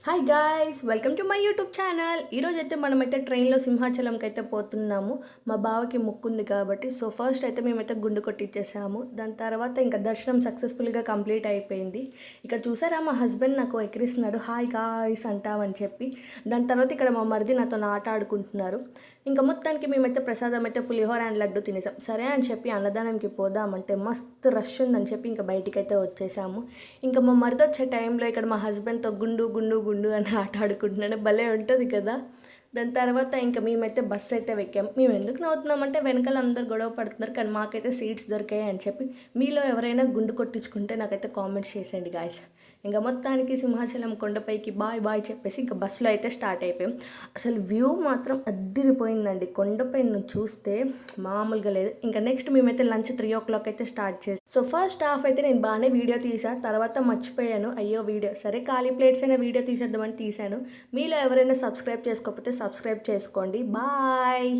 Hi guys, welcome to my YouTube channel. ఈరోజైతే మనమైతే ట్రైన్లో సింహాచలంకి అయితే పోతున్నాము. మా బావకి ముక్కుంది కాబట్టి ఫస్ట్ అయితే మేమైతే గుండు కొట్టించేసాము. దాని తర్వాత ఇంకా దర్శనం సక్సెస్ఫుల్గా కంప్లీట్ అయిపోయింది. ఇక్కడ చూసారా మా హస్బెండ్ నాకు ఎక్కిరిస్తున్నాడు హాయ్ గాయ్స్ అంటామని చెప్పి. దాని తర్వాత ఇక్కడ మా మరిది నాతో ఆట ఆడుకుంటున్నారు. ఇంకా మొత్తానికి మేమైతే ప్రసాదం అయితే పులిహోర అండ్ లడ్డు తినేసాం. సరే అని చెప్పి అన్నదానంకి పోదామంటే మస్తు రష్ ఉందని చెప్పి ఇంకా బయటికైతే వచ్చేసాము. ఇంకా మా మరిది వచ్చే టైంలో ఇక్కడ మా హస్బెండ్తో గుండు గుండు గుండు అని ఆట ఆడుకుంటున్నాను. భలే ఉంటుంది కదా. దాని తర్వాత ఇంకా మేమైతే బస్సు అయితే ఎక్కాం. మేము ఎందుకు నవ్వుతున్నామంటే వెనకాల అందరు గొడవ పడుతున్నారు, కానీ మాకైతే సీట్స్ దొరికాయి అని చెప్పి. మీలో ఎవరైనా గుండు కొట్టించుకుంటే నాకైతే కామెంట్స్ చేసేయండి గాయస్. ఇంకా మొత్తానికి సింహాచలం కొండపైకి బాయ్ బాయ్ చెప్పేసి ఇంకా బస్సులో అయితే స్టార్ట్ అయిపోయాం. అసలు వ్యూ మాత్రం అద్దిరిపోయిందండి. కొండపై నుంచి చూస్తే మామూలుగా లేదు. ఇంకా నెక్స్ట్ మేమైతే లంచ్ 3 o'clock అయితే స్టార్ట్ చేసాం. ఫస్ట్ హాఫ్ అయితే నేను బాగానే వీడియో తీసాను, తర్వాత మర్చిపోయాను. అయ్యో వీడియో సరే ఖాళీ ప్లేట్స్ అయినా వీడియో తీసేద్దామని తీశాను. మీలో ఎవరైనా సబ్స్క్రైబ్ చేసుకోకపోతే సబ్స్క్రైబ్ చేసుకోండి. బాయ్.